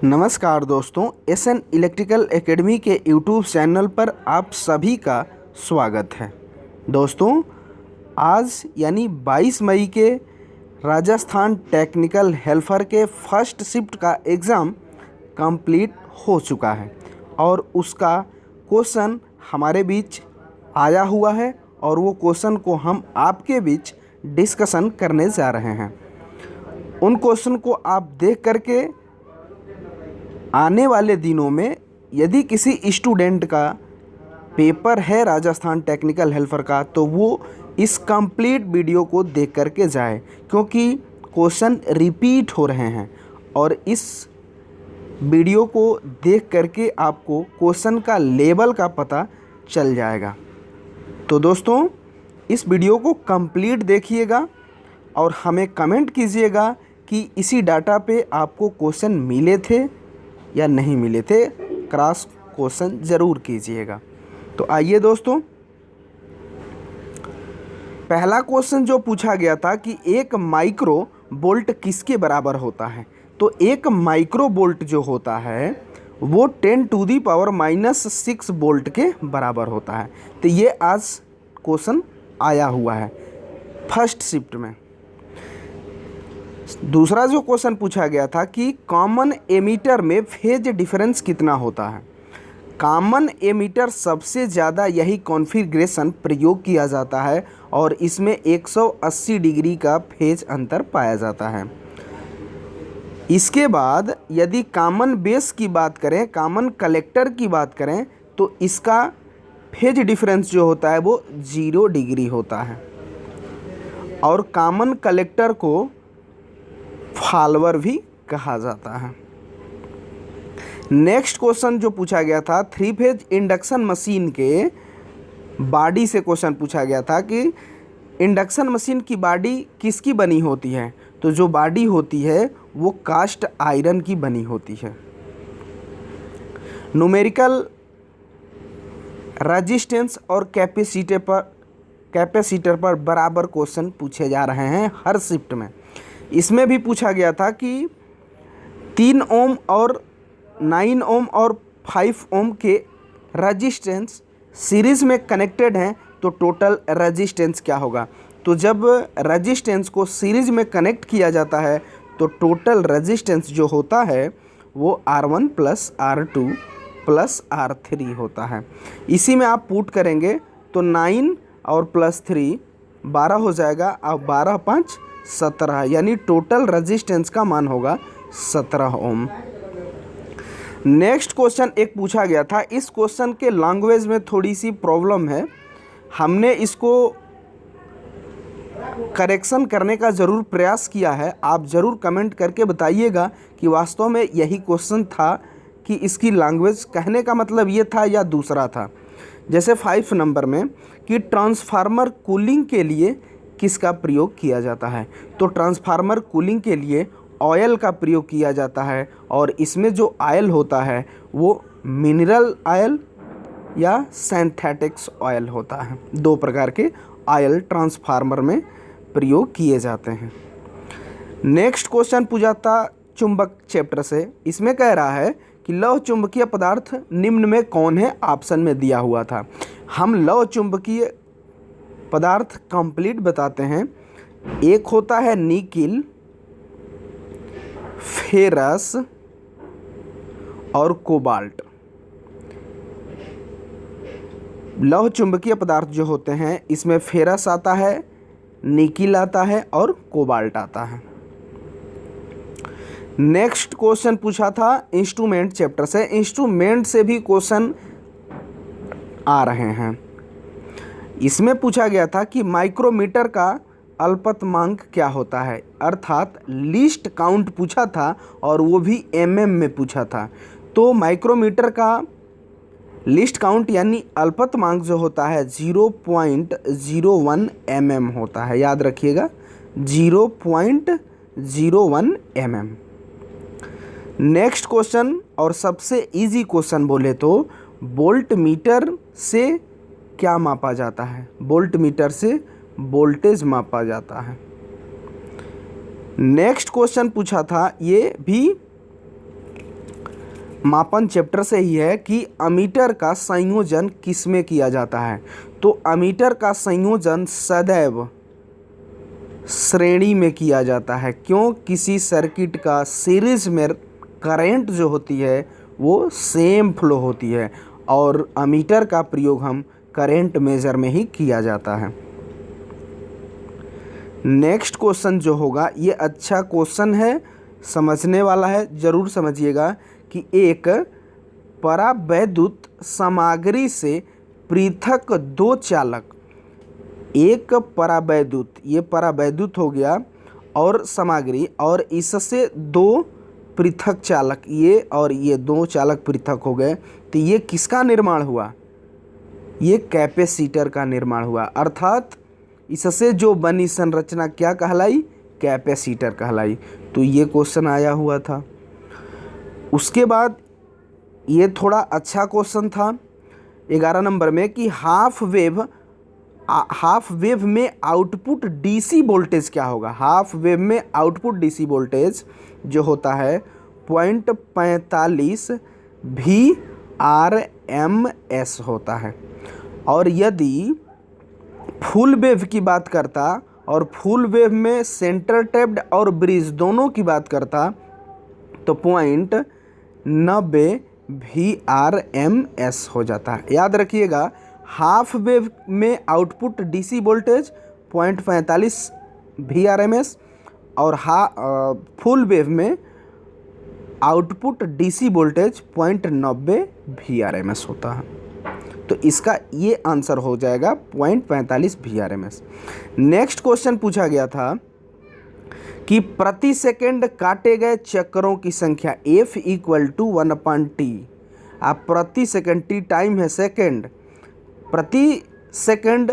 नमस्कार दोस्तों, SN electrical academy के यूट्यूब चैनल पर आप सभी का स्वागत है। दोस्तों, आज यानी 22 मई के राजस्थान टेक्निकल हेल्पर के फर्स्ट शिफ्ट का एग्ज़ाम कंप्लीट हो चुका है और उसका क्वेश्चन हमारे बीच आया हुआ है और वो क्वेश्चन को हम आपके बीच डिस्कशन करने जा रहे हैं। उन क्वेश्चन को आप देख करके आने वाले दिनों में यदि किसी स्टूडेंट का पेपर है राजस्थान टेक्निकल हेल्पर का, तो वो इस कंप्लीट वीडियो को देख करके जाए, क्योंकि क्वेश्चन रिपीट हो रहे हैं और इस वीडियो को देख करके आपको क्वेश्चन का लेवल का पता चल जाएगा। तो दोस्तों, इस वीडियो को कंप्लीट देखिएगा और हमें कमेंट कीजिएगा कि इसी डाटा पे आपको क्वेश्चन मिले थे या नहीं मिले थे। क्रॉस क्वेश्चन ज़रूर कीजिएगा। तो आइए दोस्तों, पहला क्वेश्चन जो पूछा गया था कि एक माइक्रो वोल्ट किसके बराबर होता है, तो एक माइक्रो वोल्ट जो होता है वो 10⁻⁻⁻6 वोल्ट के बराबर होता है। तो ये आज क्वेश्चन आया हुआ है फर्स्ट शिफ्ट में। दूसरा जो क्वेश्चन पूछा गया था कि कॉमन एमीटर में फेज डिफरेंस कितना होता है। कॉमन एमीटर सबसे ज़्यादा यही कॉन्फ़िगरेशन प्रयोग किया जाता है और इसमें 180 डिग्री का फेज अंतर पाया जाता है। इसके बाद यदि कॉमन बेस की बात करें, कॉमन कलेक्टर की बात करें, तो इसका फेज डिफरेंस जो होता है वो 0 डिग्री होता है और कॉमन कलेक्टर को फॉलोअर भी कहा जाता है। नेक्स्ट क्वेश्चन जो पूछा गया था, 3 फेज इंडक्शन मशीन के बॉडी से क्वेश्चन पूछा गया था कि इंडक्शन मशीन की बॉडी किसकी बनी होती है, तो जो बॉडी होती है वो कास्ट आयरन की बनी होती है। न्यूमेरिकल रेजिस्टेंस और कैपेसिटर पर बराबर क्वेश्चन पूछे जा रहे हैं हर शिफ्ट में। इसमें भी पूछा गया था कि 3 ओम और 9 ओम और 5 ओम के रेजिस्टेंस सीरीज़ में कनेक्टेड हैं, तो टोटल रेजिस्टेंस क्या होगा। तो जब रेजिस्टेंस को सीरीज़ में कनेक्ट किया जाता है तो टोटल रेजिस्टेंस जो होता है वो R1 + R2 + R3 होता है। इसी में आप पुट करेंगे तो 9 और +3 12 हो जाएगा और 12 × 5 = 17, यानी टोटल रेजिस्टेंस का मान होगा 17 ओम। नेक्स्ट क्वेश्चन एक पूछा गया था, इस क्वेश्चन के लैंग्वेज में थोड़ी सी प्रॉब्लम है, हमने इसको करेक्शन करने का ज़रूर प्रयास किया है। आप ज़रूर कमेंट करके बताइएगा कि वास्तव में यही क्वेश्चन था कि इसकी लैंग्वेज कहने का मतलब ये था या दूसरा था। जैसे 5 नंबर में कि ट्रांसफार्मर कूलिंग के लिए किसका प्रयोग किया जाता है, तो ट्रांसफार्मर कूलिंग के लिए ऑयल का प्रयोग किया जाता है और इसमें जो ऑयल होता है वो मिनरल ऑयल या सिंथेटिक्स ऑयल होता है। 2 प्रकार के ऑयल ट्रांसफार्मर में प्रयोग किए जाते हैं। नेक्स्ट क्वेश्चन पूछा था चुंबक चैप्टर से। इसमें कह रहा है कि लौह चुंबकीय पदार्थ निम्न में कौन है, ऑप्शन में दिया हुआ था। हम लौह चुंबकीय पदार्थ कंप्लीट बताते हैं। एक होता है निकिल, फेरस और कोबाल्ट। लौह चुंबकीय पदार्थ जो होते हैं इसमें फेरस आता है, निकिल आता है और कोबाल्ट आता है। नेक्स्ट क्वेश्चन पूछा था इंस्ट्रूमेंट चैप्टर से। इंस्ट्रूमेंट से भी क्वेश्चन आ रहे हैं। इसमें पूछा गया था कि माइक्रोमीटर का अल्पतमांक क्या होता है, अर्थात लीस्ट काउंट पूछा था और वो भी mm में पूछा था। तो माइक्रोमीटर का लीस्ट काउंट यानी अल्पतमांक जो होता है 0.01 mm होता है, याद रखिएगा 0.01 mm। नेक्स्ट क्वेश्चन और सबसे इजी क्वेश्चन बोले तो वोल्ट मीटर से क्या मापा जाता है, वोल्ट मीटर से वोल्टेज मापा जाता है। नेक्स्ट क्वेश्चन पूछा था, ये भी मापन चैप्टर से ही है कि अमीटर का संयोजन किसमें किया जाता है। तो अमीटर का संयोजन सदैव श्रेणी में किया जाता है। क्यों? किसी सर्किट का सीरीज में करंट जो होती है वो सेम फ्लो होती है और अमीटर का प्रयोग हम करंट मेजर में ही किया जाता है। नेक्स्ट क्वेश्चन जो होगा ये अच्छा क्वेश्चन है, समझने वाला है, ज़रूर समझिएगा कि एक परावैद्युत सामग्री से पृथक दो चालक, एक परावैद्युत, ये परावैद्युत हो गया और सामग्री, और इससे दो पृथक चालक, ये और ये दो चालक पृथक हो गए, तो ये किसका निर्माण हुआ? ये कैपेसिटर का निर्माण हुआ। अर्थात इससे जो बनी संरचना क्या कहलाई? कैपेसिटर कहलाई। तो ये क्वेश्चन आया हुआ था। उसके बाद ये थोड़ा अच्छा क्वेश्चन था 11 नंबर में कि हाफ वेव में आउटपुट डीसी वोल्टेज क्या होगा? हाफ वेव में आउटपुट डीसी वोल्टेज जो होता है 0.45 VRMS होता है। और यदि फुल वेव की बात करता और फुल वेव में सेंटर टैप्ड और ब्रिज दोनों की बात करता तो 0.90 VRMS हो जाता है। याद रखिएगा, हाफ वेव में आउटपुट डीसी वोल्टेज 0.45 VRMS और फुल वेव में आउटपुट डीसी वोल्टेज 0.90 VRMS होता है। तो इसका ये आंसर हो जाएगा 0.45 VRMS। नेक्स्ट क्वेश्चन पूछा गया था कि प्रति सेकंड काटे गए चक्रों की संख्या F = 1/T। आप प्रति सेकंड, T टाइम है, सेकंड, प्रति सेकंड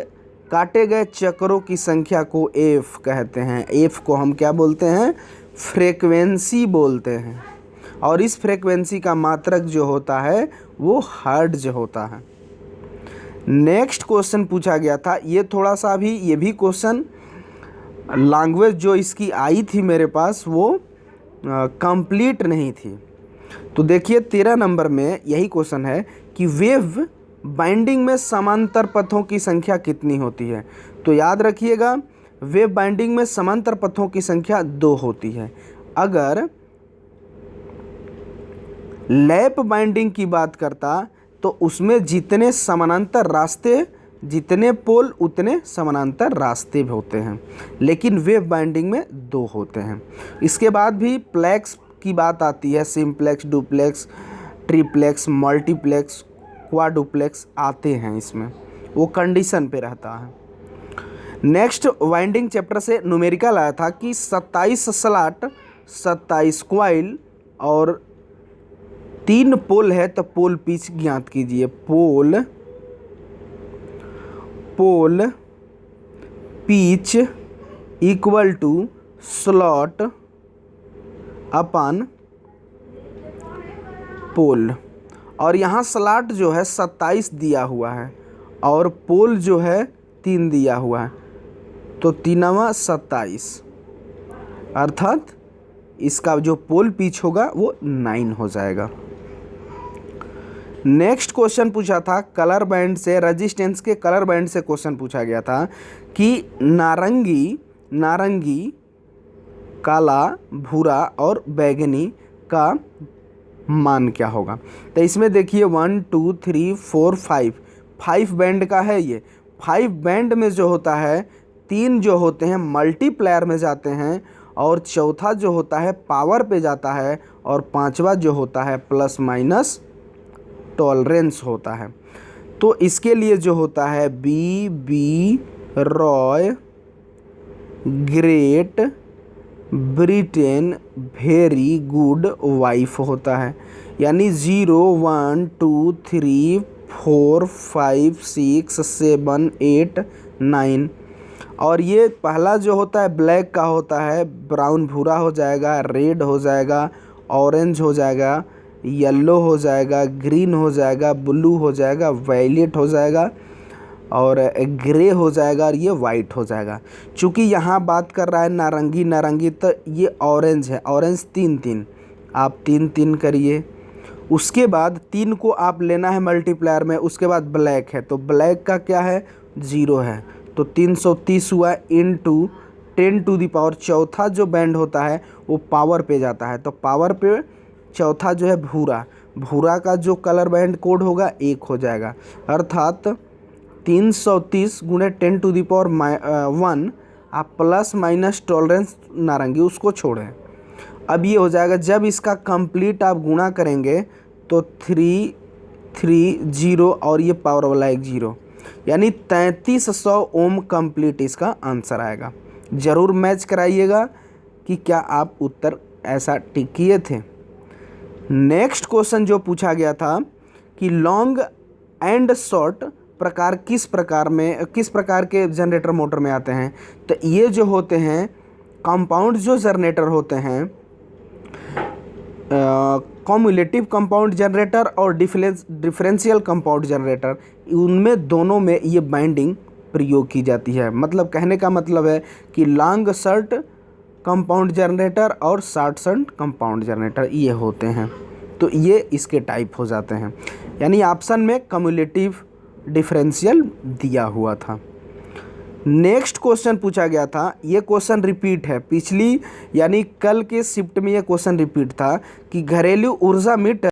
काटे गए चक्रों की संख्या को F कहते हैं। F को हम क्या बोलते हैं? फ्रेक्वेंसी बोलते हैं। और इस फ्रेक्वेंसी का मात्रक जो होता है वो हर्ट्ज होता है। नेक्स्ट क्वेश्चन पूछा गया था, ये थोड़ा सा भी, ये भी क्वेश्चन लैंग्वेज जो इसकी आई थी मेरे पास वो कंप्लीट नहीं थी। तो देखिए 13 नंबर में यही क्वेश्चन है कि वेव बाइंडिंग में समांतर पथों की संख्या कितनी होती है? तो याद रखिएगा, वेव बाइंडिंग में समांतर पथों की संख्या 2 होती है। अगर लैप बाइंडिंग की बात करता तो उसमें जितने समानांतर रास्ते, जितने पोल उतने समानांतर रास्ते भी होते हैं, लेकिन वेव बाइंडिंग में 2 होते हैं। इसके बाद भी प्लेक्स की बात आती है, सिम्प्लेक्स, डुप्लेक्स, ट्रिप्लेक्स, मल्टीप्लेक्स, क्वाडुप्लेक्स आते हैं इसमें, वो कंडीशन पे रहता है। नेक्स्ट वाइंडिंग चैप्टर से न्यूमेरिकल आया था कि 27 स्लॉट, 27 कॉइल और 3 पोल है, तो पोल पिच ज्ञात कीजिए। Pole pitch equal to slot upon pole. और यहाँ स्लॉट जो है 27 दिया हुआ है और पोल जो है 3 दिया हुआ है, तो 3 27, अर्थात इसका जो पोल पिच होगा वो 9 हो जाएगा। नेक्स्ट क्वेश्चन पूछा था कलर बैंड से, रेजिस्टेंस के कलर बैंड से क्वेश्चन पूछा गया था कि नारंगी, काला, भूरा और बैगनी का मान क्या होगा? तो इसमें देखिए 1 2 3 4 5 बैंड का है ये। 5 बैंड में जो होता है 3 जो होते हैं मल्टीप्लायर में जाते हैं और चौथा जो होता है पावर पे जाता है और 5वां जो होता है प्लस माइनस टॉलरेंस होता है। तो इसके लिए जो होता है बी रॉय, Great Britain, very good wife होता है। यानी 0 1 2 3 4 5 6 7 8 9। और ये पहला जो होता है ब्लैक का होता है, ब्राउन भूरा हो जाएगा, रेड हो जाएगा, ऑरेंज हो जाएगा, येलो हो जाएगा, ग्रीन हो जाएगा, ब्लू हो जाएगा, वायलेट हो जाएगा और ग्रे हो जाएगा और ये वाइट हो जाएगा। चूँकि यहाँ बात कर रहा है नारंगी, तो ये ऑरेंज है। ऑरेंज 3 3, आप 3 3 करिए। उसके बाद 3 को आप लेना है मल्टीप्लायर में, उसके बाद ब्लैक है तो ब्लैक का क्या है 0 है, तो 330 हुआ इंटू 10⁻⁴। चौथा जो बैंड होता है वो पावर पे जाता है, तो पावर पे चौथा जो है भूरा, भूरा का जो कलर बैंड कोड होगा 1 हो जाएगा, अर्थात 330 गुणे 10⁻1 आप प्लस माइनस टॉलरेंस नारंगी उसको छोड़ें। अब ये हो जाएगा, जब इसका कंप्लीट आप गुणा करेंगे तो 3 3 0 और ये पावर वाला एक 0, यानी 3300 ओम कंप्लीट इसका आंसर आएगा। ज़रूर मैच कराइएगा कि क्या आप उत्तर ऐसा टिक किए थे। नेक्स्ट क्वेश्चन जो पूछा गया था कि लॉन्ग एंड शॉर्ट प्रकार किस प्रकार के जनरेटर मोटर में आते हैं, तो ये जो होते हैं कंपाउंड जो जनरेटर होते हैं, कम्युलेटिव कंपाउंड जनरेटर और डिफरेंशियल कंपाउंड जनरेटर, उनमें दोनों में ये बाइंडिंग प्रयोग की जाती है। मतलब कहने का मतलब है कि लॉन्ग शॉर्ट कंपाउंड जनरेटर और शॉर्ट शॉर्ट कंपाउंड जनरेटर ये होते हैं, तो ये इसके टाइप हो जाते हैं। यानी ऑप्शन में कम्युलेटिव डिफरेंशियल दिया हुआ था। नेक्स्ट क्वेश्चन पूछा गया था, ये क्वेश्चन रिपीट है, पिछली यानी कल के शिफ्ट में ये क्वेश्चन रिपीट था कि घरेलू ऊर्जा मीटर